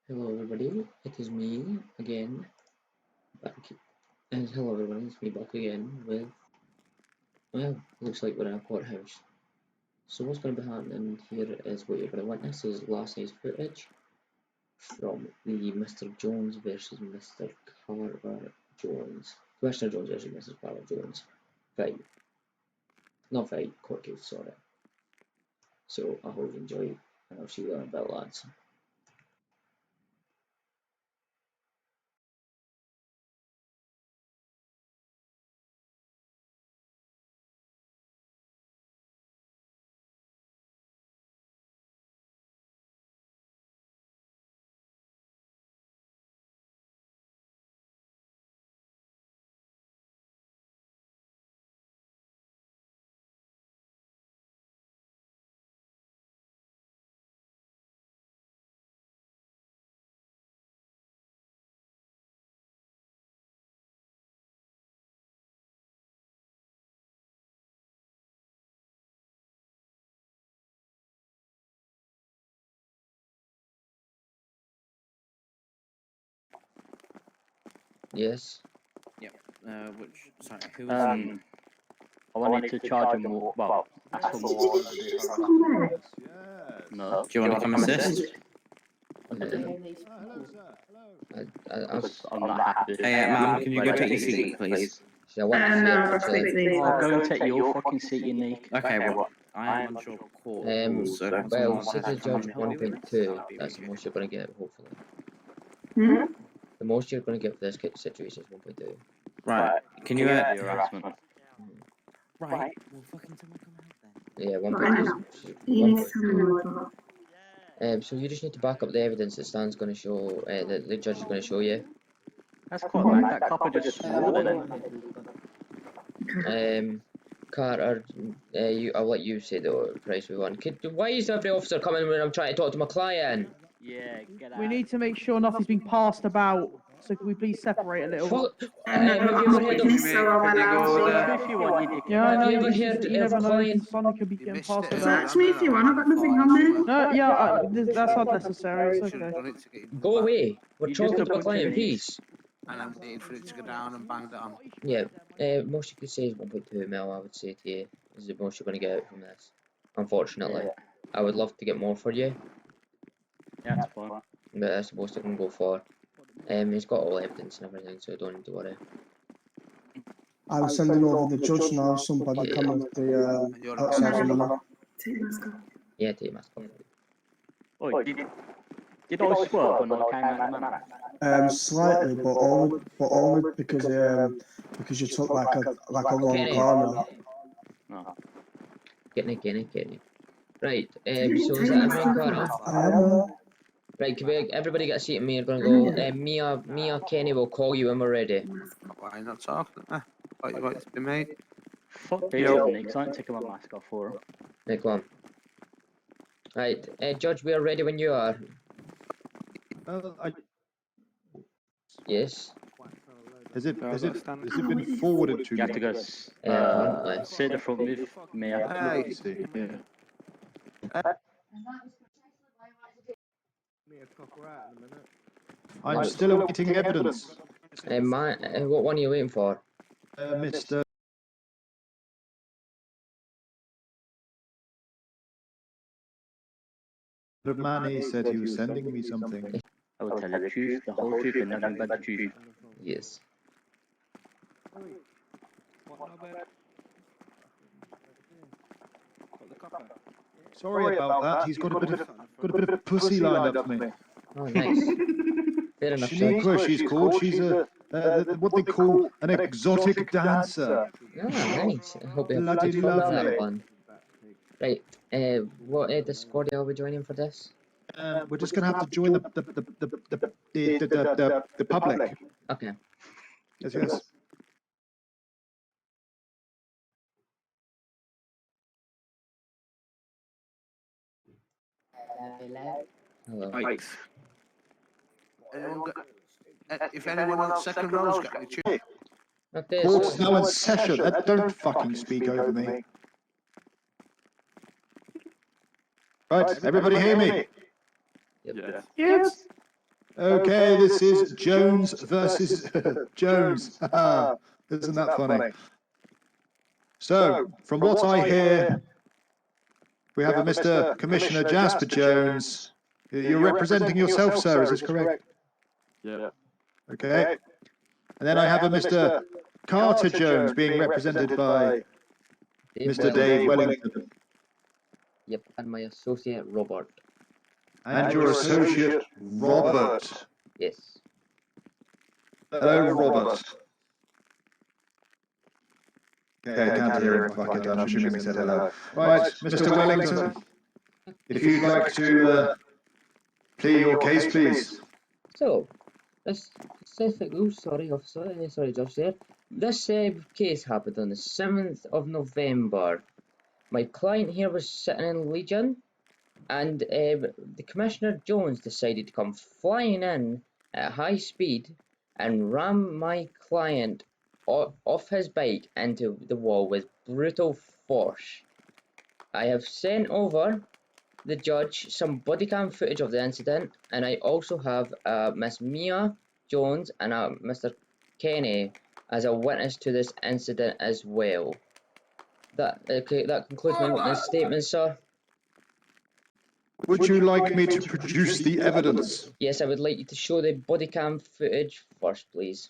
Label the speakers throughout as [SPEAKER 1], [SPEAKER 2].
[SPEAKER 1] Hello everybody, it is me again, back, and hello everybody, it's me back again with, well, looks like we're in a courthouse. So what's going to be happening here is what you're going to witness is last night's footage from the Mr. Jones versus Mr. Carver Jones, Commissioner Jones versus Mr. Carver Jones fight, not fight, court case, sorry. So I hope you enjoy, and I'll see you in a bit, lads. Yes?
[SPEAKER 2] Yep. Sorry, who
[SPEAKER 3] I wanted to charge him more. Well, ask for more. No.
[SPEAKER 2] do you want to come assist?
[SPEAKER 3] I'm not happy.
[SPEAKER 2] Hey, ma'am, can you go take your seat, please?
[SPEAKER 1] See, I want to see
[SPEAKER 4] No,
[SPEAKER 1] it, actually.
[SPEAKER 3] I'll go and take your fucking seat, you Nick.
[SPEAKER 2] Okay, well, I am unsure of court rules, so can
[SPEAKER 1] Well,
[SPEAKER 2] someone
[SPEAKER 1] since it's Judge
[SPEAKER 2] help me with this?
[SPEAKER 1] 1.2,
[SPEAKER 2] That'd be
[SPEAKER 1] that's the
[SPEAKER 2] really
[SPEAKER 1] most you're going to get, hopefully.
[SPEAKER 4] Hmm?
[SPEAKER 1] The most you're going to get for this situation is 1.2.
[SPEAKER 2] good. Right, can you,
[SPEAKER 3] the harassment?
[SPEAKER 2] right, well, fucking someone come out then.
[SPEAKER 1] Yeah,
[SPEAKER 4] Right
[SPEAKER 1] 1.2
[SPEAKER 4] now.
[SPEAKER 1] is
[SPEAKER 4] You need to
[SPEAKER 1] 1.
[SPEAKER 4] tell me what to
[SPEAKER 1] So you just need to back up the evidence that Stan's going to show, that the judge is going to show you.
[SPEAKER 3] That's quite like that copper just swore then.
[SPEAKER 1] Carter, I'll let you say the price we want. Why is every officer coming when I'm trying to talk to my client?
[SPEAKER 3] Yeah, get out.
[SPEAKER 5] We need to make sure nothing's being passed about. So can we please separate a little?
[SPEAKER 1] Fuck,
[SPEAKER 4] I'm
[SPEAKER 1] have you ever heard of?
[SPEAKER 4] so I'm allowed
[SPEAKER 3] If you want, you dick.
[SPEAKER 5] Yeah, I
[SPEAKER 1] Have
[SPEAKER 5] know.
[SPEAKER 1] you ever
[SPEAKER 5] it's just
[SPEAKER 1] heard
[SPEAKER 5] that you
[SPEAKER 1] of
[SPEAKER 5] never know if
[SPEAKER 1] client-
[SPEAKER 5] something could be getting passed
[SPEAKER 4] to.
[SPEAKER 5] about.
[SPEAKER 4] Search me if you want, I've got nothing on me.
[SPEAKER 5] No, yeah, that's not necessary. It's okay.
[SPEAKER 1] Go away. We're
[SPEAKER 3] You just
[SPEAKER 1] talking to my
[SPEAKER 3] a
[SPEAKER 1] client in
[SPEAKER 3] bunch of
[SPEAKER 1] peace.
[SPEAKER 6] And I'm waiting for it to go down and bang it on.
[SPEAKER 1] Yeah, most you could say is 1.2 mil, I would say to you, is the most you're going to get out from this. Unfortunately.
[SPEAKER 3] Yeah.
[SPEAKER 1] I would love to get more for you,
[SPEAKER 3] Yeah, that's fine.
[SPEAKER 1] but that's the most I can go for. He's got all evidence and everything, so don't need to worry.
[SPEAKER 7] I'm sending over the judge now. Somebody come with the outside the manor.
[SPEAKER 4] Take your mask off.
[SPEAKER 1] Yeah, take your mask off.
[SPEAKER 3] Oh, did I swerve when I came out the manor?
[SPEAKER 7] Slightly, but only because you took like a long
[SPEAKER 1] Kenny.
[SPEAKER 7] corner.
[SPEAKER 3] No.
[SPEAKER 1] Getting it. Right,
[SPEAKER 4] Take
[SPEAKER 1] so is
[SPEAKER 4] your
[SPEAKER 1] that
[SPEAKER 4] mask
[SPEAKER 1] everyone
[SPEAKER 4] off.
[SPEAKER 1] caught up?
[SPEAKER 7] I am.
[SPEAKER 1] Right, can we, everybody get a seat and me are going to go. Mia, Kenny will call you when we're ready.
[SPEAKER 6] Why not talking? Thought you wanted to be mate.
[SPEAKER 3] Fuck you, Nick. I ain't taking my mask off for him.
[SPEAKER 1] Right, go on. Right, Judge, we are ready when you are. Yes.
[SPEAKER 8] Has it been forwarded to
[SPEAKER 3] You have to
[SPEAKER 8] you?
[SPEAKER 3] go
[SPEAKER 1] Apparently.
[SPEAKER 3] sit the front with me.
[SPEAKER 6] Hey,
[SPEAKER 8] See, yeah. I'm still awaiting evidence,
[SPEAKER 1] What one are you waiting for?
[SPEAKER 8] Mr. Manny said he was sending me something.
[SPEAKER 3] I will tell the truth, the whole truth, and nothing but the truth.
[SPEAKER 1] Yes.
[SPEAKER 8] Sorry about that. He's got a bit of pussy lined up for me.
[SPEAKER 1] Oh, nice. Fair enough, Judge.
[SPEAKER 8] Shaniqua, she's called. She's what they call an exotic dancer.
[SPEAKER 1] Ah, nice. I hope you have
[SPEAKER 8] Bloody
[SPEAKER 1] good fun with
[SPEAKER 8] lovely.
[SPEAKER 1] that one. Right, what Discord are we joining for this?
[SPEAKER 8] We're just gonna have to join the public.
[SPEAKER 1] Okay.
[SPEAKER 8] Yes.
[SPEAKER 1] Hello.
[SPEAKER 6] right. If anyone wants second row's got your tune.
[SPEAKER 1] Okay,
[SPEAKER 8] Court's
[SPEAKER 1] so,
[SPEAKER 8] now in session. Don't fucking speak over me. Right, everybody hear me?
[SPEAKER 1] yep.
[SPEAKER 5] Yes.
[SPEAKER 8] Okay, this is Jones versus Jones. Isn't that funny? So, from what I hear, we have a Mr. Commissioner Jasper Jones. You're representing yourself, sir, is this correct?
[SPEAKER 3] Yeah.
[SPEAKER 8] Okay. And then I have a Mr. Carter Jones being represented by Mr. Dave Wellington.
[SPEAKER 1] Yep, and my associate Robert.
[SPEAKER 8] And your associate, Robert.
[SPEAKER 1] Yes.
[SPEAKER 8] Hello, Robert. Okay, I can't hear him. Fuck it, I'm assuming he said hello. Right, Mr. Wellington, if you'd like to plead your case, please.
[SPEAKER 1] So, this specific, oh sorry officer, sorry Judge there. This case happened on the 7th of November. My client here was sitting in Legion, and the Commissioner Jones decided to come flying in at high speed and ram my client off his bike into the wall with brutal force. I have sent over the judge some body cam footage of the incident, and I also have Miss Mia Jones and Mr. Kenny as a witness to this incident as well. That concludes my witness statement, sir.
[SPEAKER 8] Would you like me to produce the evidence?
[SPEAKER 1] Yes, I would like you to show the body cam footage first, please.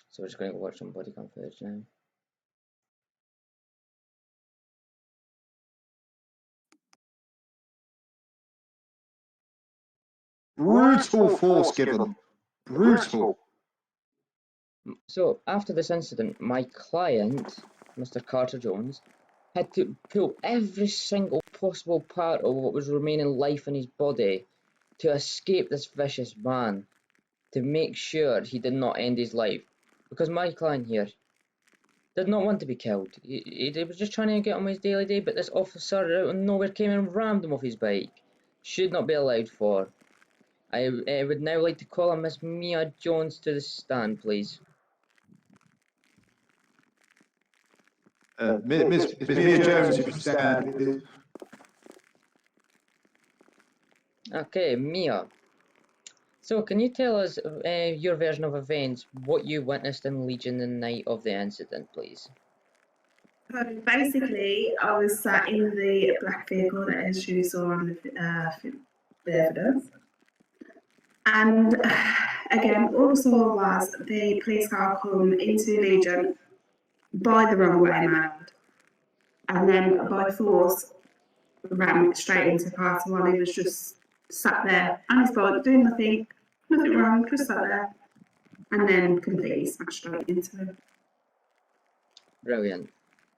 [SPEAKER 1] So we're just going to watch some body cam footage now.
[SPEAKER 8] Brutal force given. Brutal.
[SPEAKER 1] So after this incident, my client, Mr. Carter Jones, had to pull every single possible part of what was remaining life in his body to escape this vicious man, to make sure he did not end his life. Because my client here did not want to be killed. He was just trying to get on with his daily day, but this officer out of nowhere came and rammed him off his bike. Should not be allowed for. I would now like to call on Miss Mia Jones to the stand, please.
[SPEAKER 8] Miss Mia Jones, if you stand.
[SPEAKER 1] Okay, Mia. So, can you tell us your version of events, what you witnessed in Legion the night of the incident, please?
[SPEAKER 4] Basically, I was sat in the black vehicle that as you saw on the evidence. And again, all I saw was the police car come into Legion by the wrong way round, and then by force ran straight into Carter while he was just sat there on his bike doing nothing wrong, just sat there, and then completely smashed straight into him.
[SPEAKER 1] Brilliant.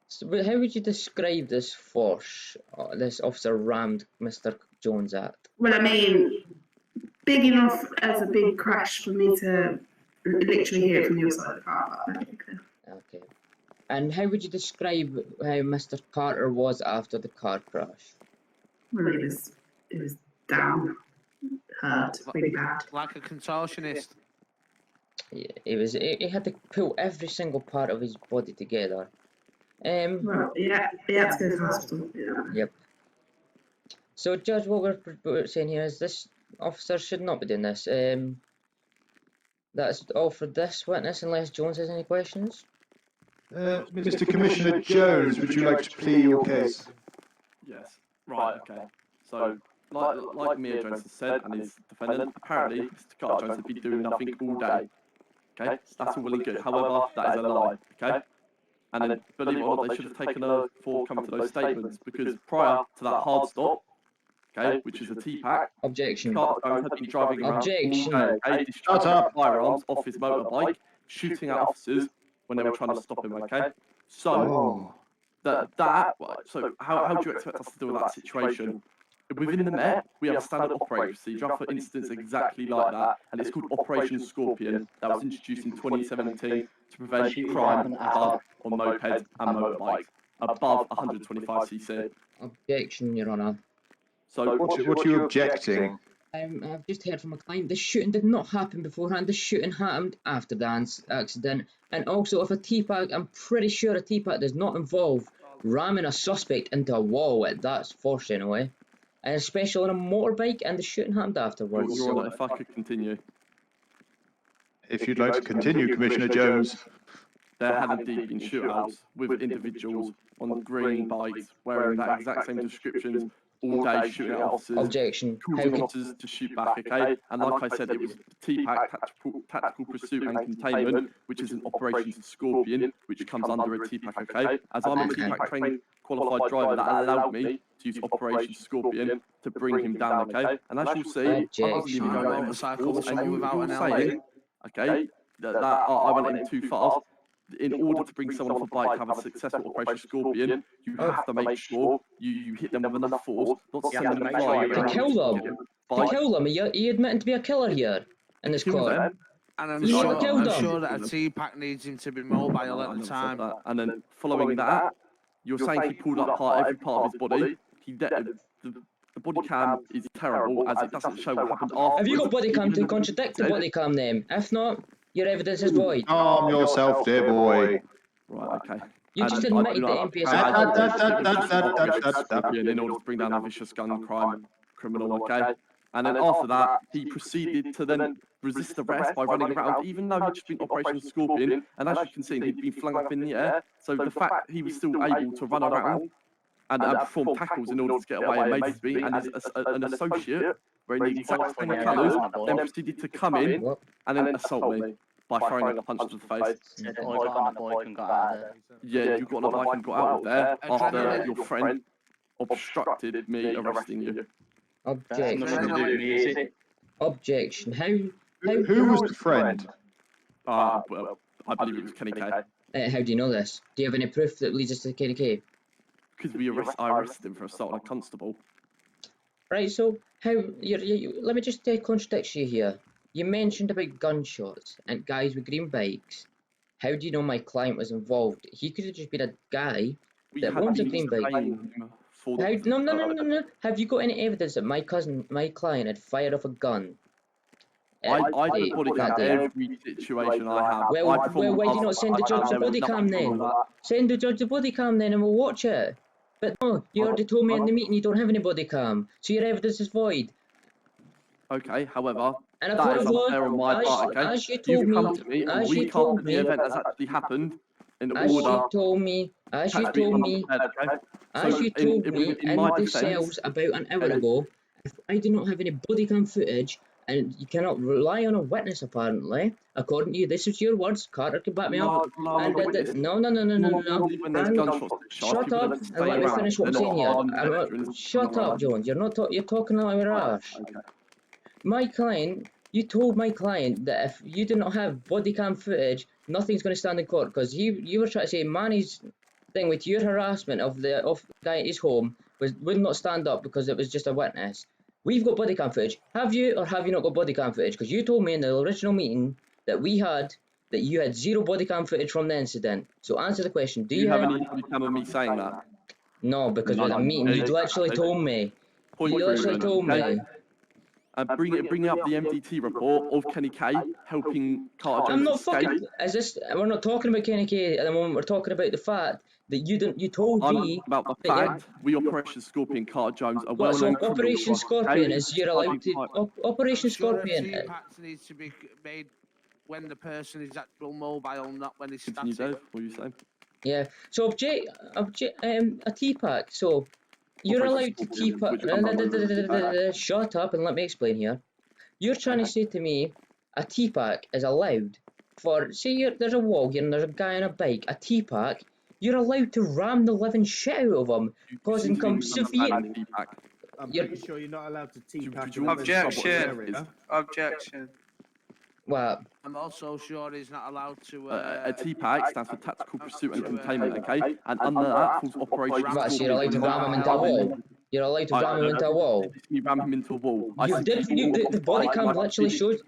[SPEAKER 1] So, how would you describe this force this officer rammed Mr. Jones at?
[SPEAKER 4] Well, I mean, big enough as a big crash for me to literally hear it from the other side of the car park.
[SPEAKER 1] Okay. And how would you describe how Mr. Carter was after the car crash?
[SPEAKER 4] Well, it was down, hurt, really bad.
[SPEAKER 6] Like a contortionist.
[SPEAKER 1] Yeah, he had to pull every single part of his body together.
[SPEAKER 4] Well, yeah, he had to go to the hospital. Yeah.
[SPEAKER 1] Yep. So, Judge, what we're saying here is this officer should not be doing this. That's all for this witness, unless Jones has any questions.
[SPEAKER 8] Mr. Commissioner Jones, would you like to plead your case?
[SPEAKER 3] Yes. Right, okay. So, like Mia Jones has said, and his defendant, apparently Mr. Carter Jones had been doing nothing all day. Okay? That's all well and good. However, that is a lie. Okay? And then, believe it or not, they should have taken a forthcoming to those statements, because prior to that hard stop, okay, which is a T-pack,
[SPEAKER 1] Objection.
[SPEAKER 3] Carter Jones had been driving around
[SPEAKER 1] Objection.
[SPEAKER 3] all day, okay, discharging firearms off his motorbike, shooting at officers when they were trying to stop him, okay? So, so how do you expect us to deal with that situation? Within the Met, we have a standard operating procedure for incidents exactly like that, and it's called Operation Scorpion, that was introduced in 2017 to prevent crime above on mopeds and motorbikes, above 125cc.
[SPEAKER 1] Objection, Your Honour.
[SPEAKER 3] So,
[SPEAKER 8] What are you objecting?
[SPEAKER 1] I've just heard from a client, the shooting did not happen beforehand, the shooting happened after the accident. And also, if a T-pack, I'm pretty sure a T-pack does not involve ramming a suspect into a wall, that's forcing away. And especially on a motorbike, and the shooting happened afterwards.
[SPEAKER 3] Your Honour, if I could continue.
[SPEAKER 8] If you'd like to continue, Commissioner Jones.
[SPEAKER 3] There had indeed been shootouts with individuals on green bikes wearing that exact same descriptions all day, shooting at officers,
[SPEAKER 1] Objection. How
[SPEAKER 3] causing
[SPEAKER 1] could,
[SPEAKER 3] officers to shoot back, okay? And like I said, it was TPAC, Tactical Pursuit and Containment, which is an Operation Scorpion, which comes under a TPAC, okay? As I'm a TPAC trained qualified driver, that allowed me to use Operation Scorpion to bring him down, okay? And as you'll see, I wasn't even going over cycles, and you were saying, okay, that I went in too fast. In order to bring someone off a bike to have a successful Operation Scorpion, you have to make sure you hit them with enough force, not send them flying.
[SPEAKER 1] to kill them. To kill them. Are you admitting to be a killer here in this court?
[SPEAKER 6] And I'm
[SPEAKER 1] You wanna kill them?
[SPEAKER 6] sure that a TPAC needs him to be mobile at the time.
[SPEAKER 3] And then following that, you're saying he pulled up every part of his body. The body cam is terrible as it doesn't show what happened after.
[SPEAKER 1] Have you got body cam to contradict the body cam then? If not, your evidence is void.
[SPEAKER 8] Calm yourself, dear boy.
[SPEAKER 3] Right, okay.
[SPEAKER 1] You just
[SPEAKER 3] And
[SPEAKER 1] admitted
[SPEAKER 3] I
[SPEAKER 1] the
[SPEAKER 3] do
[SPEAKER 1] MPS.
[SPEAKER 3] not- in order to bring down a vicious gun crime criminal, okay? And then after that, he proceeded to then resist arrest by running around, even though he'd just been Operation Scorpion, and as you can see, he'd been flung up in the air. So the fact he was still able to run around and perform tackles in order to get away amazes me, and an associate wearing the exact same colours then proceeded to come in and then assault me by throwing a punch to the face.
[SPEAKER 2] Yeah, I got on the bike and got out of there.
[SPEAKER 3] Yeah, you got on a bike and got out of there after your friend obstructed me arresting you.
[SPEAKER 1] Objection. Objection.
[SPEAKER 8] Who was the friend?
[SPEAKER 3] Well, I believe it was Kenny K.
[SPEAKER 1] How do you know this? Do you have any proof that leads us to KDK?
[SPEAKER 3] Because I arrested him for assault on a constable.
[SPEAKER 1] Right, so how let me just contradict you here. You mentioned about gunshots and guys with green bikes. How do you know my client was involved? He could have just been a guy that owns a green bike. No. Have you got any evidence that my client had fired off a gun?
[SPEAKER 3] I body cam every situation I have.
[SPEAKER 1] Well, why do you not send the judge the body cam then? Send the judge the body cam then and we'll watch it. But no, you already told me in the meeting you don't have any body cam, so your evidence is void.
[SPEAKER 3] Okay, however,
[SPEAKER 1] And
[SPEAKER 3] that is unfair on my part, okay?
[SPEAKER 1] as you told
[SPEAKER 3] You come
[SPEAKER 1] me,
[SPEAKER 3] to me a
[SPEAKER 1] as you
[SPEAKER 3] week
[SPEAKER 1] told
[SPEAKER 3] after the
[SPEAKER 1] me,
[SPEAKER 3] event has actually happened in
[SPEAKER 1] as
[SPEAKER 3] order
[SPEAKER 1] you told me, as you told me, as you told me in the cells about an hour ago, if I do not have any body cam footage, and you cannot rely on a witness apparently, according to you, this is your words, Carter can back me up. And no. Shut up and let me finish what I'm saying here. Shut up, Jones. You're talking a little rash. My client, you told my client that if you do not have body cam footage, nothing's going to stand in court because you were trying to say Manny's thing with your harassment of the guy at his home would not stand up because it was just a witness. We've got body cam footage. Have you or have you not got body cam footage? Because you told me in the original meeting that we had that you had zero body cam footage from the incident. So answer the question. Do you
[SPEAKER 3] have any body cam of me saying that?
[SPEAKER 1] No, because with the meeting you literally told me. You literally told me.
[SPEAKER 3] Bring up the MDT report of Kenny K helping Carter Jones escape.
[SPEAKER 1] We're not talking about Kenny K at the moment. We're talking about the fact that you told me
[SPEAKER 3] about the fact we Operation Scorpion Carter Jones are well known.
[SPEAKER 1] Operation Scorpion is you're allowed to Operation Scorpion.
[SPEAKER 6] TPACs needs to be made when the person is actual mobile, not when he's static.
[SPEAKER 3] What are you saying?
[SPEAKER 1] Yeah. So a TPAC. So you're allowed to TPAC. Shut up and let me explain here. You're trying to say to me a TPAC is allowed for, say there's a wall here and there's a guy on a bike, a TPAC, you're allowed to ram the living shit out of him, causing severe...
[SPEAKER 9] I'm pretty sure you're not allowed to TPAC.
[SPEAKER 6] Objection.
[SPEAKER 1] What?
[SPEAKER 6] I'm also sure he's not allowed to...
[SPEAKER 3] a TPAC stands for Tactical Pursuit and Containment, okay? And under that falls Operation Scorpion.
[SPEAKER 1] So you're allowed to ram him into a wall? You're allowed to ram him into a wall?
[SPEAKER 3] You ram him into a wall.
[SPEAKER 1] The body cam literally shows...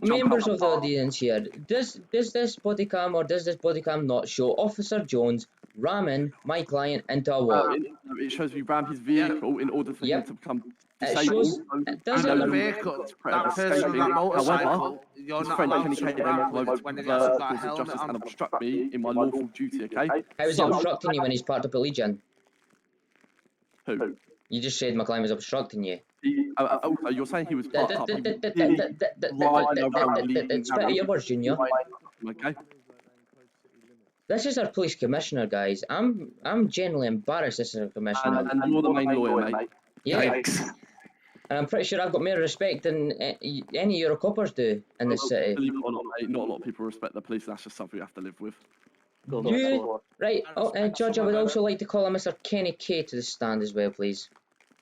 [SPEAKER 1] Members of the audience here, does this body cam or does this body cam not show Officer Jones ramming my client into a wall?
[SPEAKER 3] It shows me ram his vehicle in order for him to become disabled.
[SPEAKER 1] It doesn't.
[SPEAKER 6] The vehicle, that person on that motorcycle, You're
[SPEAKER 3] his
[SPEAKER 6] not
[SPEAKER 3] friend
[SPEAKER 6] allowed
[SPEAKER 3] Kenny
[SPEAKER 6] to
[SPEAKER 3] K then come over
[SPEAKER 6] ramble
[SPEAKER 3] to
[SPEAKER 6] when he
[SPEAKER 3] the
[SPEAKER 6] hasn't got a
[SPEAKER 3] cause of
[SPEAKER 6] helmet
[SPEAKER 3] justice
[SPEAKER 6] on.
[SPEAKER 3] and obstruct me in my lawful duty, okay?
[SPEAKER 1] How is he obstructing you when he's part of the Legion?
[SPEAKER 3] Who?
[SPEAKER 1] You just said my client was obstructing you.
[SPEAKER 3] Also, you're saying he was fucked up. He was clearly riding around leaving
[SPEAKER 1] Spit out your words, Junior.
[SPEAKER 3] Okay?
[SPEAKER 1] This is our police commissioner, guys. I'm genuinely embarrassed this is our commissioner.
[SPEAKER 3] And you're the main lawyer, mate.
[SPEAKER 1] Yeah. And I'm pretty sure I've got more respect than any of your coppers do in this city.
[SPEAKER 3] Believe it or not, mate, not a lot of people respect the police, and that's just something you have to live with.
[SPEAKER 1] You, right, Judge, I would also like to call on Mr. Kenny K to the stand as well, please.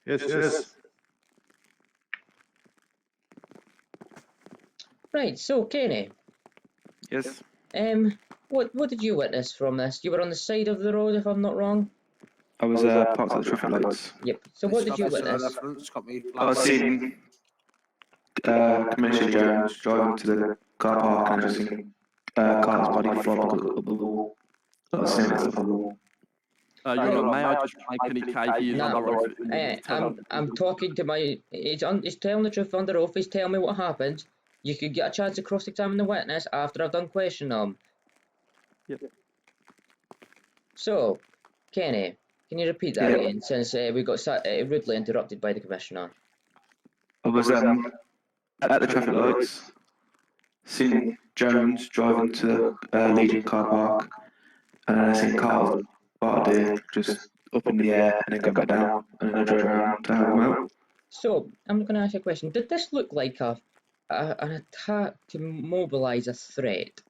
[SPEAKER 8] Yes.
[SPEAKER 1] Right, so Kenny.
[SPEAKER 10] Yes.
[SPEAKER 1] What did you witness from this? You were on the side of the road, if I'm not wrong.
[SPEAKER 10] I was parked at the traffic lights.
[SPEAKER 1] Yep. So what did you witness?
[SPEAKER 10] I seen Commissioner Jones driving to the car park and I just seen car's body flopped up the wall. I was sitting on the wall.
[SPEAKER 3] Your Honour, may I just thank Kenny K? He is under oath.
[SPEAKER 1] I'm talking to my. He's telling the truth under oath. He's telling me what happened. You could get a chance to cross-examine the witness after I've done questioning him.
[SPEAKER 3] Yep.
[SPEAKER 1] So, Kenny, can you repeat that again? Since we got rudely interrupted by the commissioner.
[SPEAKER 10] I was at the traffic lights, seen Jones driving to the Legion car park, and then I seen cars parked just up in the air and then go back down, and then I drove around to have them out.
[SPEAKER 1] So, I'm going to ask you a question. Did this look like an attack to mobilise a threat?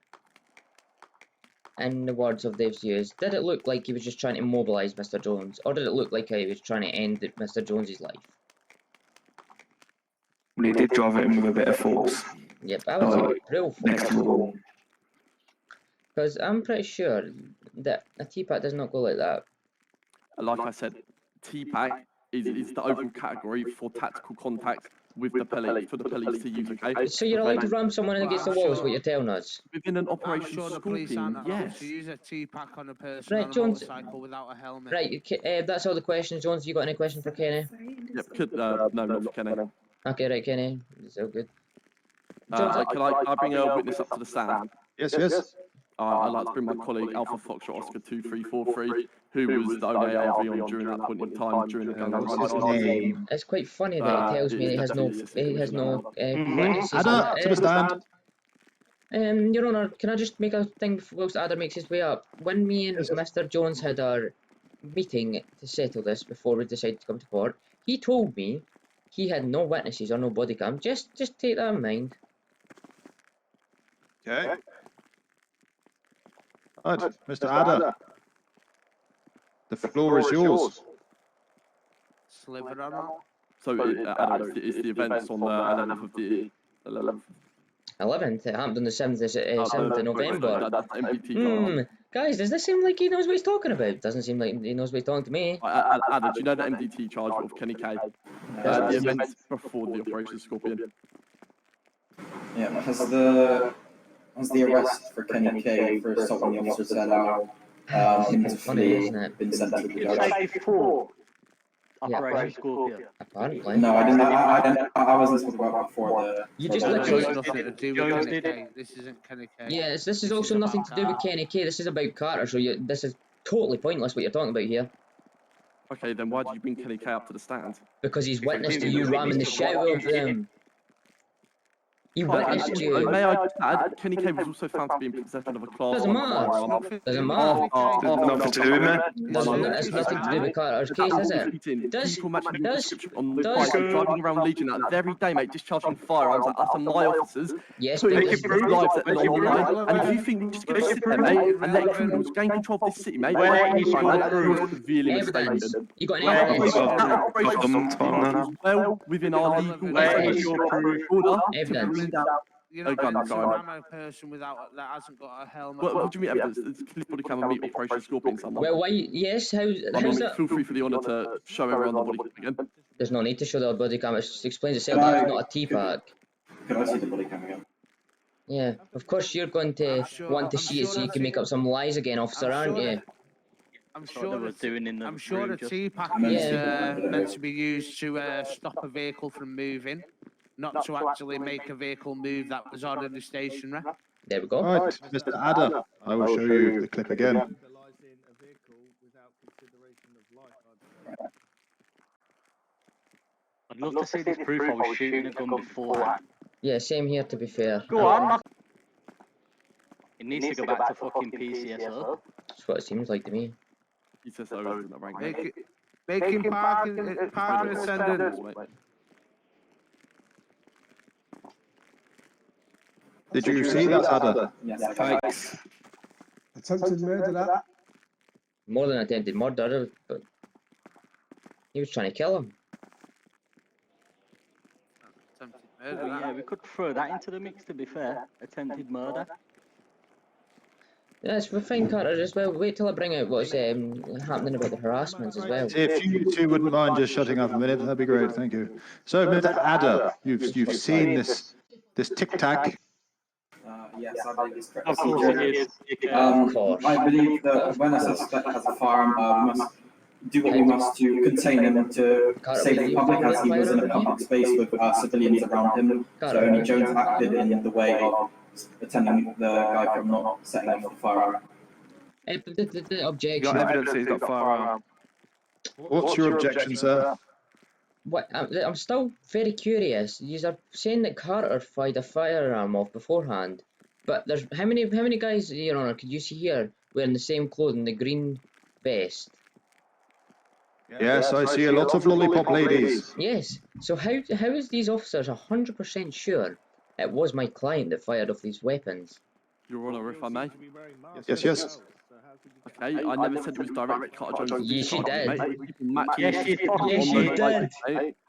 [SPEAKER 1] In the words of Dave's used, did it look like he was just trying to mobilise Mr. Jones, or did it look like he was trying to end Mr. Jones's life?
[SPEAKER 10] Well, he did drive it in with a bit of force.
[SPEAKER 1] Yep, I was like real force.
[SPEAKER 10] Next to the wall.
[SPEAKER 1] Because I'm pretty sure that a TPAC does not go like that.
[SPEAKER 3] Like I said, TPAC is the overall category for tactical contact with the police, for the police to use, okay?
[SPEAKER 1] So you're allowed to ram someone against the wall is what you're telling us?
[SPEAKER 3] Within an operation Scorpion, yes.
[SPEAKER 6] To use a TPAC on a person
[SPEAKER 1] Right,
[SPEAKER 6] on a
[SPEAKER 1] Jones.
[SPEAKER 6] motorcycle without a helmet.
[SPEAKER 1] Right, that's all the questions. Jones, you got any question for Kenny?
[SPEAKER 3] Yep, no, not for Kenny.
[SPEAKER 1] Okay, right, Kenny. It's all good.
[SPEAKER 3] Can I bring a witness up to the stand?
[SPEAKER 8] Yes.
[SPEAKER 3] I'd like to bring my colleague Alpha Foxtrot Oscar 2343, who was the only ARV on during that point in time during the gun.
[SPEAKER 8] What's his name?
[SPEAKER 1] It's quite funny that he tells me he has no witnesses.
[SPEAKER 8] Ada, to the stand.
[SPEAKER 1] Your Honour, can I just make a thing whilst Ada makes his way up? When me and Mr. Jones had our meeting to settle this before we decided to come to court, he told me he had no witnesses or no body cam. Just take that in mind.
[SPEAKER 8] Okay. Right, Mr. Ada. The floor is yours.
[SPEAKER 6] Sliver or not?
[SPEAKER 3] So, it's the events on the 11th of the 11th.
[SPEAKER 1] 11th? It happened on the 7th of November.
[SPEAKER 3] That's MDT.
[SPEAKER 1] Guys, does this seem like he knows what he's talking about? Doesn't seem like he knows what he's talking to me.
[SPEAKER 3] Ada, do you know the MDT charge of Kenny K? The events before the Operation Scorpion.
[SPEAKER 11] Yeah, has the arrest for Kenny K for assaulting the officer said out
[SPEAKER 1] It's funny, isn't it?
[SPEAKER 11] been sent to the judge?
[SPEAKER 9] before
[SPEAKER 1] Operation
[SPEAKER 9] Scorpion.
[SPEAKER 1] Apparently.
[SPEAKER 11] No, I wasn't spoken about before the...
[SPEAKER 1] You just
[SPEAKER 6] This
[SPEAKER 1] literally...
[SPEAKER 6] has nothing to do with Kenny K. This isn't Kenny K.
[SPEAKER 1] Yes, this is also nothing to do with Kenny K. This is about Carter, so this is totally pointless what you're talking about here.
[SPEAKER 3] Okay, then why did you bring Kenny K up to the stand?
[SPEAKER 1] Because he's witnessed to you ramming the shit out of them. He witnessed you.
[SPEAKER 3] May I just add, Kenny K was also found to be in possession of a class
[SPEAKER 1] Doesn't matter. Doesn't matter.
[SPEAKER 10] Nothing to do with me.
[SPEAKER 1] It's nothing to do with Carter's case, is it? Does
[SPEAKER 3] on the bike, driving around Legion that very day, mate, discharging firearms at us and my officers,
[SPEAKER 1] yes,
[SPEAKER 3] putting
[SPEAKER 1] because
[SPEAKER 3] people's lives at the line. And if you think just going to sit there, mate, and let criminals gain control of this city, mate, you're severely mistaken.
[SPEAKER 1] You got any evidence?
[SPEAKER 3] Well, within our legal order,
[SPEAKER 1] Evidence.
[SPEAKER 6] You're not going to ram a person that hasn't got a helmet.
[SPEAKER 3] What do you mean evidence? It's police body cam and meet Operation Scorpion someone.
[SPEAKER 1] Well, why? Yes, how's that?
[SPEAKER 3] Feel free for the honour to show everyone the body cam again.
[SPEAKER 1] There's no need to show the body cam. It explains itself. That's not a TPAC.
[SPEAKER 11] Could I see the body cam again?
[SPEAKER 1] Yeah, of course you're going to want to see it so you can make up some lies again, officer, aren't you?
[SPEAKER 6] I'm sure the
[SPEAKER 10] room,
[SPEAKER 6] TPAC is meant to be used to stop a vehicle from moving. not to actually make a vehicle move that was already stationary.
[SPEAKER 1] There we go.
[SPEAKER 8] Right, Mr. Adder, I will show you the clip again.
[SPEAKER 9] Vandalising a vehicle without consideration of life.
[SPEAKER 12] I'd love to see this proof I was shooting a gun before.
[SPEAKER 1] Yeah, same here, to be fair.
[SPEAKER 12] Go on. It needs to go back to fucking PCSO.
[SPEAKER 1] That's what it seems like to me.
[SPEAKER 3] He says so, isn't it, right?
[SPEAKER 6] Making parking attendants.
[SPEAKER 8] Did you see that, Adder?
[SPEAKER 11] Yes,
[SPEAKER 10] Thanks.
[SPEAKER 7] Attempted murder, that.
[SPEAKER 1] More than attempted murder, but he was trying to kill him.
[SPEAKER 12] Oh, yeah, we could throw that into the mix, to be fair. Attempted murder.
[SPEAKER 1] Yes, we're fine, Carter, as well. Wait till I bring out what's happening about the harassments as well.
[SPEAKER 8] If you two wouldn't mind just shutting up a minute, that'd be great. Thank you. So, Mr. Adder, you've seen this tic tac.
[SPEAKER 11] Yes, I believe it's correct.
[SPEAKER 12] Of course it is.
[SPEAKER 11] I believe that when a suspect has a firearm, we must do what we must to contain him to save the public, as he was in a public space with civilians around him. So only Jones acted in the way of attending the guy from not setting off the firearm.
[SPEAKER 1] The objection.
[SPEAKER 3] You got evidence that he's got a firearm.
[SPEAKER 8] What's your objection, sir?
[SPEAKER 1] What? I'm still very curious. You are saying that Carter fired a firearm off beforehand, but there's how many guys, Your Honour, could you see here wearing the same clothing, the green vest?
[SPEAKER 8] Yes, I see a lot of lollipop ladies.
[SPEAKER 1] Yes. So how is these officers 100% sure it was my client that fired off these weapons?
[SPEAKER 3] Your Honour, if I may.
[SPEAKER 8] Yes.
[SPEAKER 3] Okay, I never said it was directly Carter Jones.
[SPEAKER 1] Yes, you did.
[SPEAKER 12] Yes, you did.
[SPEAKER 1] Yes, you did.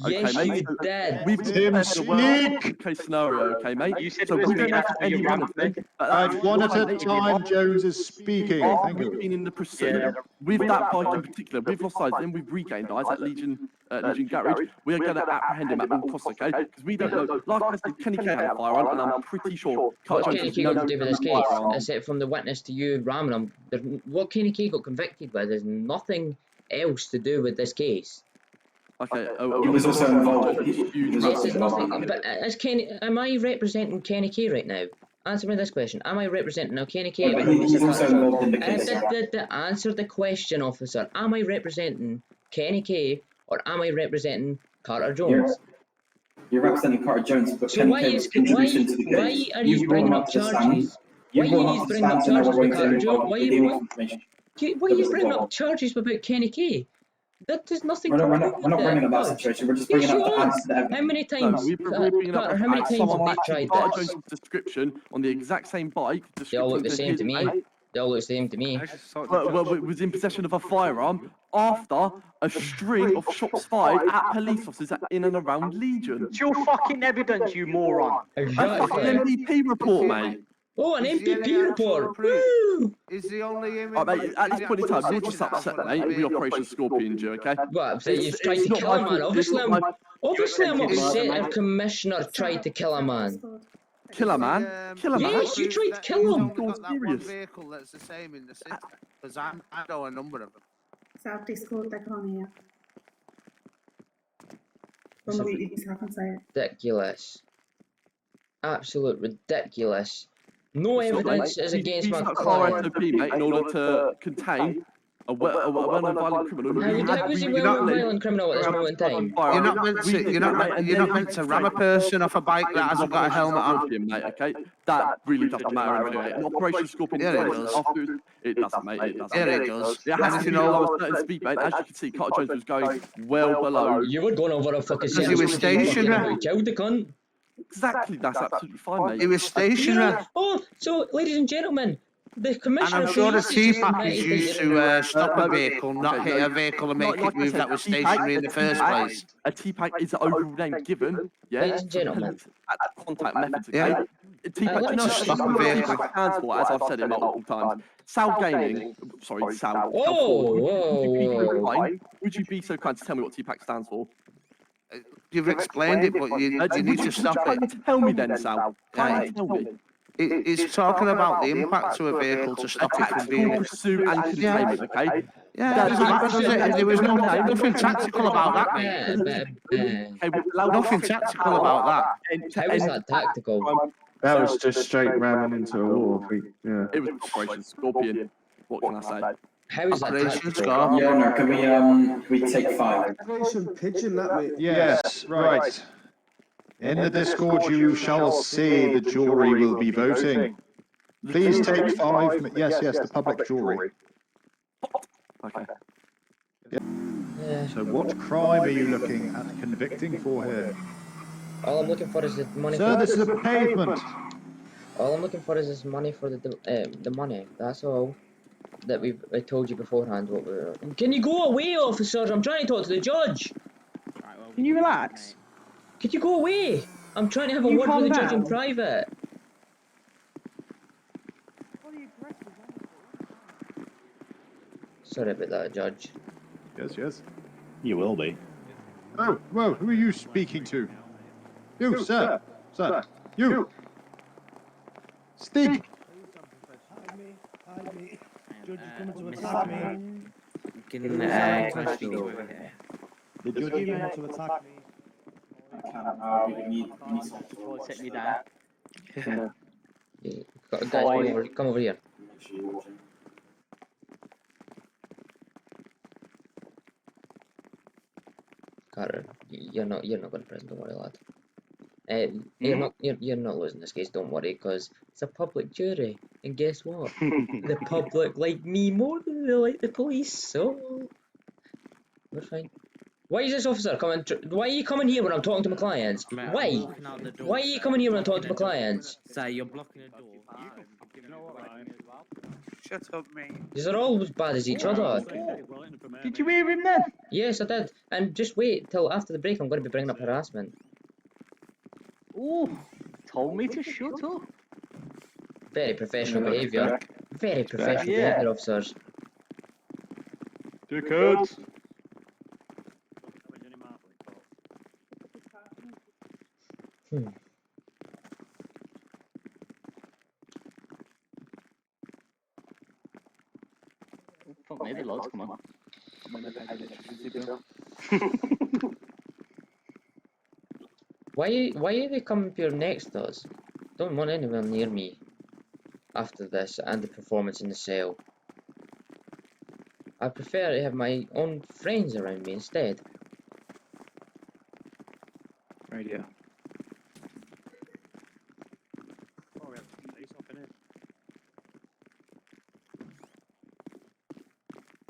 [SPEAKER 1] Yes, you
[SPEAKER 3] mate.
[SPEAKER 1] did.
[SPEAKER 3] We've
[SPEAKER 8] Tim Sneak!
[SPEAKER 3] Case scenario, okay, mate?
[SPEAKER 12] You said
[SPEAKER 3] So
[SPEAKER 12] it was
[SPEAKER 3] we don't
[SPEAKER 12] me
[SPEAKER 3] have
[SPEAKER 12] after
[SPEAKER 3] any
[SPEAKER 12] you
[SPEAKER 3] one
[SPEAKER 12] ran
[SPEAKER 3] of them.
[SPEAKER 8] Right, one at a time, Jones is speaking. Thank
[SPEAKER 3] We've
[SPEAKER 8] you.
[SPEAKER 3] been in the pursuit. With that bike in particular, we've lost sight of him, we've regained eyes at Legion Garage. We are going to apprehend him at all costs, okay? Because we don't know. Like I said, Kenny K had a firearm, and I'm pretty sure
[SPEAKER 1] What's
[SPEAKER 3] Carter
[SPEAKER 1] Kenny
[SPEAKER 3] Jones
[SPEAKER 1] K got to do with this case?
[SPEAKER 3] firearm.
[SPEAKER 1] Except from the witness to you ramming him. What Kenny K got convicted with is nothing else to do with this case.
[SPEAKER 3] Okay.
[SPEAKER 11] He was also involved.
[SPEAKER 1] Yes, there's nothing. But am I representing Kenny K right now? Answer me this question. Am I representing now Kenny K?
[SPEAKER 11] He's also involved in the case.
[SPEAKER 1] Answer the question, officer. Am I representing Kenny K or am I representing Carter Jones?
[SPEAKER 11] You're representing Carter Jones, but
[SPEAKER 1] So
[SPEAKER 11] Kenny
[SPEAKER 1] why
[SPEAKER 11] K was introduced into the case.
[SPEAKER 1] are you bringing up charges? Why are you bringing up charges with Carter Jones? Why are you bringing up charges about Kenny K? That does nothing to do with it.
[SPEAKER 11] We're not bringing up that situation. We're just bringing up the answer to everything.
[SPEAKER 1] How many times? Carter, how many times have they tried
[SPEAKER 3] Carter
[SPEAKER 1] this?
[SPEAKER 3] Jones' description on the exact same bike.
[SPEAKER 1] They all look the same to me. They all look the same to me.
[SPEAKER 3] Well, it was in possession of a firearm after a string of shots fired at police officers in and around Legion.
[SPEAKER 12] It's your fucking evidence, you moron.
[SPEAKER 3] That's an MVP report, mate.
[SPEAKER 1] Oh, an MPP report!
[SPEAKER 6] Woo! Is the only image?
[SPEAKER 3] Mate, at this point in time, you're just upset, mate, with Operation Scorpion Dew, okay?
[SPEAKER 1] What? So you've tried to kill a man? Obviously, I'm upset if Commissioner tried to kill a man.
[SPEAKER 3] Kill a man? Kill a man?
[SPEAKER 1] Yes, you tried to kill him.
[SPEAKER 6] Got that one vehicle that's the same in the city. Because I know a number of them.
[SPEAKER 4] South Discord, they're on here. Don't know what you can say.
[SPEAKER 1] Ridiculous. Absolute ridiculous. No evidence is against my client.
[SPEAKER 3] SOP, mate, in order to contain a well-known violent criminal.
[SPEAKER 1] How is he a well-known violent criminal at this moment in time?
[SPEAKER 6] You're not meant to ram a person off a bike that hasn't got a helmet on.
[SPEAKER 3] Mate, okay? That really doesn't matter anyway. An Operation Scorpion afterwards, it doesn't, mate. It doesn't.
[SPEAKER 6] Yeah, it does.
[SPEAKER 3] It has to be lower certain speed, mate. As you can see, Carter Jones was going well below.
[SPEAKER 1] You were going over a fucking
[SPEAKER 6] Because he was stationary.
[SPEAKER 1] Killed the cunt.
[SPEAKER 3] Exactly, that's absolutely fine, mate.
[SPEAKER 6] He was stationary.
[SPEAKER 1] Oh, so, ladies and gentlemen, the Commissioner...
[SPEAKER 6] And I'm sure the TPAC is used to stop a vehicle, not hit a vehicle and make it move that was stationary in the first place.
[SPEAKER 3] A TPAC is the overall name given, yeah?
[SPEAKER 1] Ladies and gentlemen.
[SPEAKER 3] At contact methods, okay?
[SPEAKER 6] Yeah.
[SPEAKER 3] TPAC, you know,
[SPEAKER 6] Stop a vehicle.
[SPEAKER 3] TPAC stands for, as I've said it multiple times, Sal Gaming, sorry, Sal.
[SPEAKER 1] Whoa.
[SPEAKER 3] Would you be so kind to tell me what TPAC stands for?
[SPEAKER 6] You've explained it, but you need to stop it.
[SPEAKER 3] Tell me then, Sal. Tell me.
[SPEAKER 6] It's talking about the impact to a vehicle to stop it from being...
[SPEAKER 3] Pursuit and containment, okay?
[SPEAKER 6] Yeah, does that matter, does it? There was nothing tactical about that, mate. Nothing tactical about that.
[SPEAKER 1] How is that tactical?
[SPEAKER 10] That was just straight ramming into a wall. Yeah.
[SPEAKER 3] It was Operation Scorpion. What can I say?
[SPEAKER 1] How is that
[SPEAKER 6] Operation
[SPEAKER 1] tactical?
[SPEAKER 6] Scar.
[SPEAKER 11] Your Honour, can we take 5?
[SPEAKER 7] Operation Pigeon, that mate.
[SPEAKER 8] Yes, right. In the Discord, you shall see the jury will be voting. Please take 5 minutes. Yes, the public jury.
[SPEAKER 3] Okay.
[SPEAKER 1] Yeah.
[SPEAKER 8] So what crime are you looking at convicting for here?
[SPEAKER 1] All I'm looking for is the money.
[SPEAKER 8] Sir, this is a pavement.
[SPEAKER 1] All I'm looking for is this money for the money. That's all. That I told you beforehand what we were. Can you go away, officers? I'm trying to talk to the judge.
[SPEAKER 5] Right, well, can you relax?
[SPEAKER 1] Could you go away? I'm trying to have a
[SPEAKER 5] You
[SPEAKER 1] word with the
[SPEAKER 5] calm
[SPEAKER 1] judge in
[SPEAKER 5] down.
[SPEAKER 1] private. Sorry about that, Judge.
[SPEAKER 8] Yes.
[SPEAKER 9] You will be.
[SPEAKER 8] Oh, well, who are you speaking to? You, sir. Sir. You. Speak.
[SPEAKER 7] Hide me. Judge is coming to
[SPEAKER 2] Mr.
[SPEAKER 7] attack me.
[SPEAKER 2] Can question
[SPEAKER 9] The judge is going to attack me.
[SPEAKER 12] Set me down.
[SPEAKER 10] Yeah.
[SPEAKER 1] Yeah. Guys, come over here. Carter, you're not going to prison. Don't worry, lad. You're not losing this case. Don't worry, because it's a public jury, and guess what? The public like me more than they like the police, so we're fine. Why is this officer coming? Why are you coming here when I'm talking to my clients?
[SPEAKER 2] Mate,
[SPEAKER 1] Why?
[SPEAKER 2] I'm walking out the door,
[SPEAKER 1] Why are you
[SPEAKER 2] sir.
[SPEAKER 1] coming here when I'm talking
[SPEAKER 2] Blocking
[SPEAKER 1] to my
[SPEAKER 2] the door.
[SPEAKER 1] clients?
[SPEAKER 2] Sir, you're blocking the door.
[SPEAKER 12] You know what, right? As well.
[SPEAKER 6] Shut up, mate.
[SPEAKER 1] These are all as bad as each other.
[SPEAKER 5] Did you hear him then?
[SPEAKER 1] Yes, I did. And just wait till after the break. I'm going to be bringing up harassment.
[SPEAKER 12] Oh, told me to shut up.
[SPEAKER 1] Very professional behaviour. Very professional
[SPEAKER 12] Yeah.
[SPEAKER 1] behaviour, officers.
[SPEAKER 9] Tickets.
[SPEAKER 12] Fuck me, the lights come on.
[SPEAKER 1] Why are they coming up here next to us? Don't want anyone near me after this and the performance in the cell. I prefer to have my own friends around me instead.
[SPEAKER 10] Radio.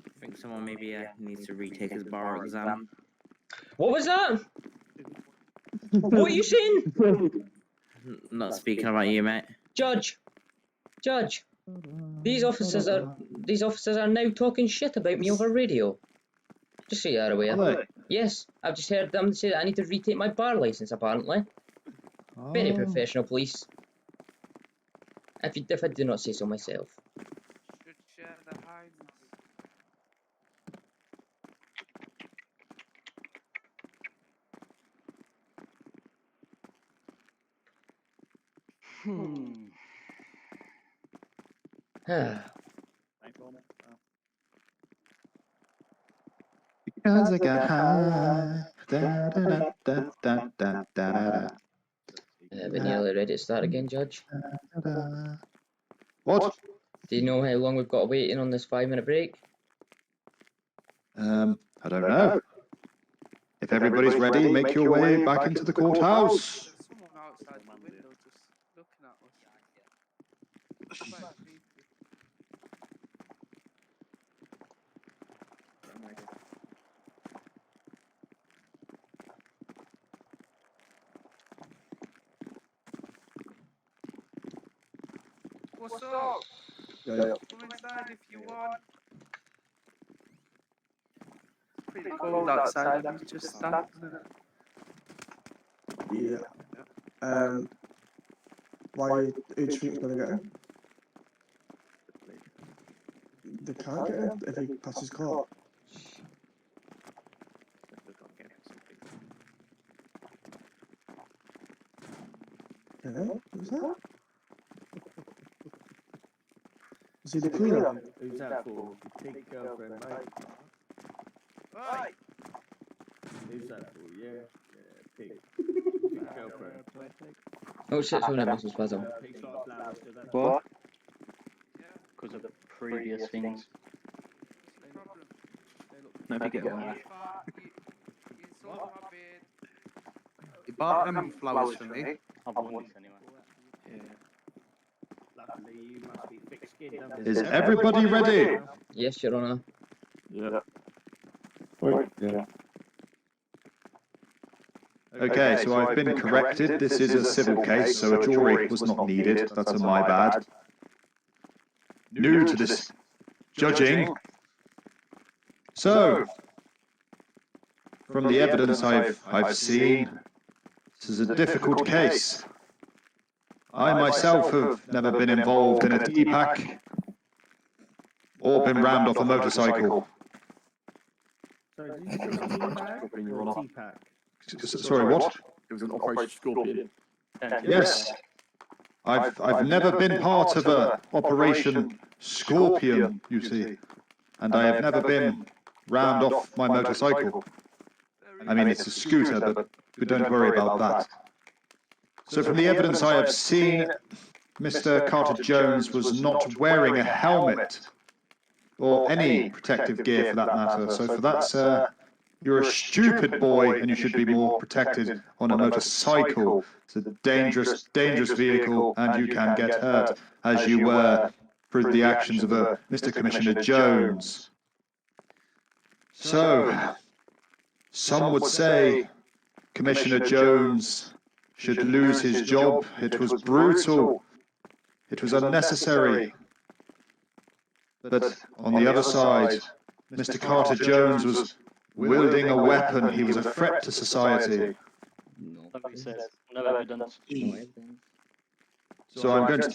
[SPEAKER 2] I think someone maybe needs to retake his bar exam.
[SPEAKER 1] What was that? What are you saying?
[SPEAKER 2] Not speaking about you, mate.
[SPEAKER 1] Judge, these officers are now talking shit about me over radio. Just so you're aware.
[SPEAKER 8] Are they?
[SPEAKER 1] Yes, I've just heard them say that I need to retake my bar license. Apparently, very
[SPEAKER 8] Oh.
[SPEAKER 1] professional police. If I do not say so myself.
[SPEAKER 6] Should share the highness.
[SPEAKER 8] Because I got high. Da, da, da, da, da, da, da, da,
[SPEAKER 1] We're nearly ready to start again, Judge.
[SPEAKER 8] da. What?
[SPEAKER 1] Do you know how long we've got waiting on this 5-minute break?
[SPEAKER 8] I don't know. If everybody's ready, make your way back into the courthouse.
[SPEAKER 6] There's someone outside the window just looking at us. What's up?
[SPEAKER 7] Yeah.
[SPEAKER 6] Come inside if you want. It's pretty cold outside. Let me just stand.
[SPEAKER 7] Yeah. Why who do you think's gonna get him? They can't get him if he passes court. Yeah, who's that? Is he the cleaner?
[SPEAKER 9] Who's that for? Your pig girlfriend, mate?
[SPEAKER 6] Right.
[SPEAKER 9] Who's that for? Yeah, pig. Pig girlfriend.
[SPEAKER 1] Oh shit, someone at Mrs. Spasm.
[SPEAKER 9] Pigs like flowers, do they?
[SPEAKER 12] What? Because of the previous things.
[SPEAKER 10] No, if you get one.
[SPEAKER 6] You bought them flowers for me.
[SPEAKER 12] I've won this anyway.
[SPEAKER 10] Yeah.
[SPEAKER 9] Luckily, you must be thick-skinned. don't
[SPEAKER 8] Is
[SPEAKER 9] you?
[SPEAKER 8] everybody ready?
[SPEAKER 1] Yes, Your Honour.
[SPEAKER 3] Yeah.
[SPEAKER 10] Yeah.
[SPEAKER 8] Okay, so I've been corrected. This is a civil case, so a jury was not needed. That's on my bad. New to this judging. So, from the evidence I've seen, this is a difficult case. I myself have never been involved in a D-pack or been rammed off a motorcycle.
[SPEAKER 9] Sorry, did you say teabag or tea-pack?
[SPEAKER 8] Sorry, what?
[SPEAKER 3] It was an Operation Scorpion.
[SPEAKER 8] Yes. I've never been part of a Operation Scorpion, you see, and I have never been rammed off my motorcycle. I mean, it's a scooter, but don't worry about that. So from the evidence I have seen, Mr. Carter-Jones was not wearing a helmet, or any protective gear for that matter. So for that, sir, you're a stupid boy, and you should be more protected on a motorcycle. It's a dangerous, dangerous vehicle, and you can get hurt, as you were through the actions of Mr. Commissioner Jones. So, some would say Commissioner Jones should lose his job. It was brutal. It was unnecessary. But on the other side, Mr. Carter-Jones was wielding a weapon. He was a threat to society.
[SPEAKER 12] Like said, no evidence.
[SPEAKER 8] So I'm going to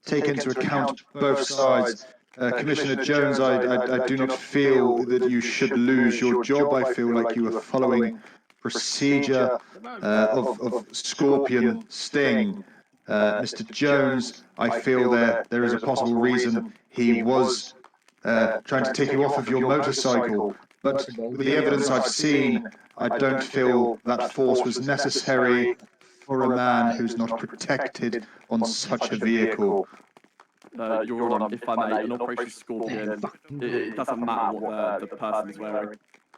[SPEAKER 8] take into account both sides. Commissioner Jones, I do not feel that you should lose your job. I feel like you are following procedure of Scorpion Sting. Mr. Jones, I feel there is a possible reason he was trying to take you off of your motorcycle. But with the evidence I've seen, I don't feel that force was necessary for a man who's not protected on such a vehicle.
[SPEAKER 3] Your Honour, if I may, an Operation Scorpion, it doesn't matter what the person is wearing.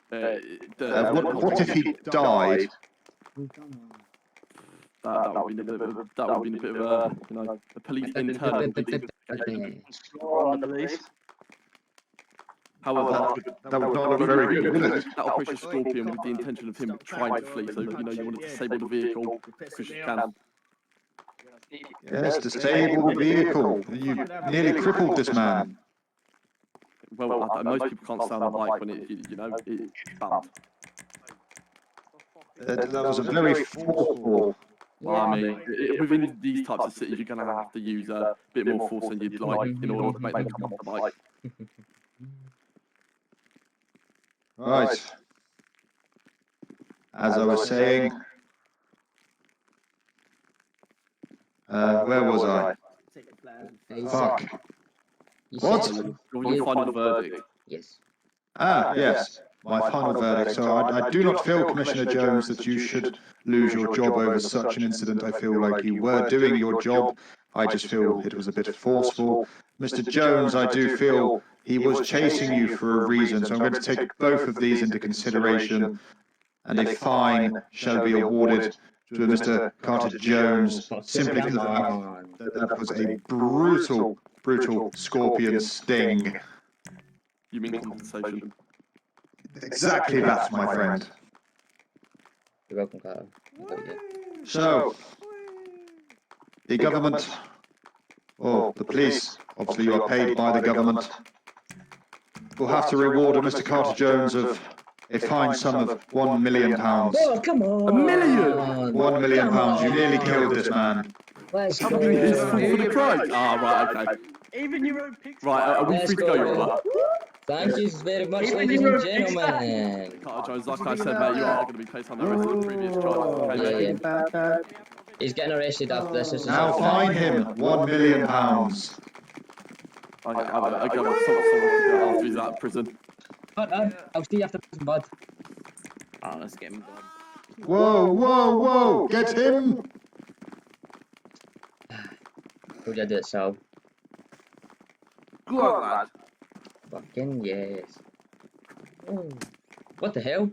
[SPEAKER 8] What if he died?
[SPEAKER 3] That would be a bit of a, a police internal investigation.
[SPEAKER 12] On the police.
[SPEAKER 3] However,
[SPEAKER 8] that would not look very good, would it?
[SPEAKER 3] That Operation Scorpion with the intention of him trying to flee, so you want to disable the vehicle because you can.
[SPEAKER 8] Yes, disable the vehicle. You nearly crippled this man.
[SPEAKER 3] Well, most people can't stand on a bike when it's banned.
[SPEAKER 8] That was a very forceful.
[SPEAKER 3] Well, I mean, within these types of cities, you're going to have to use a bit more force than you'd like in order to make them come off the bike.
[SPEAKER 8] Right. As I was saying, where was I? Fuck. What?
[SPEAKER 3] Your final verdict.
[SPEAKER 1] Yes.
[SPEAKER 8] Ah, yes. My final verdict. So I do not feel, Commissioner Jones, that you should lose your job over such an incident. I feel like you were doing your job. I just feel it was a bit forceful. Mr. Jones, I do feel he was chasing you for a reason, so I'm going to take both of these into consideration, and a fine shall be awarded to Mr. Carter-Jones simply for the fact that that was a brutal, brutal scorpion sting.
[SPEAKER 3] You mean compensation?
[SPEAKER 8] Exactly that, my friend.
[SPEAKER 1] You're welcome, Carter.
[SPEAKER 8] So, the government, or the police, obviously you are paid by the government, will have to reward Mr. Carter-Jones of a fine sum of £1 million.
[SPEAKER 1] Oh, come on!
[SPEAKER 3] £1 million?
[SPEAKER 8] £1 million. You nearly killed this man.
[SPEAKER 1] Let's go.
[SPEAKER 3] For the crime? Ah, right, okay.
[SPEAKER 12] Even your own pigs.
[SPEAKER 3] Right, are we free to go, Your Honour?
[SPEAKER 1] Thank you very much, ladies and gentlemen.
[SPEAKER 3] Carter Jones, like I said, mate, you are going to be placed under arrest for the previous charges.
[SPEAKER 1] Yeah. He's getting arrested after this.
[SPEAKER 8] Now fine him £1 million.
[SPEAKER 3] I go with someone to do it after he's out of prison.
[SPEAKER 1] But I'll see you after prison, bud.
[SPEAKER 2] Oh, let's get him gone.
[SPEAKER 8] Whoa, whoa, whoa! Get him!
[SPEAKER 1] Told you I did it, so.
[SPEAKER 3] Go on, lad.
[SPEAKER 1] Fucking yes. Oh. What the hell?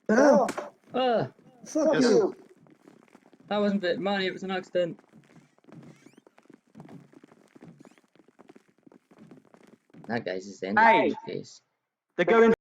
[SPEAKER 7] No,
[SPEAKER 1] Fuck
[SPEAKER 8] Yes.
[SPEAKER 7] you.
[SPEAKER 1] That wasn't it, money, it was an accident. That guy's his end.
[SPEAKER 12] Hey.
[SPEAKER 1] Face.
[SPEAKER 12] They're going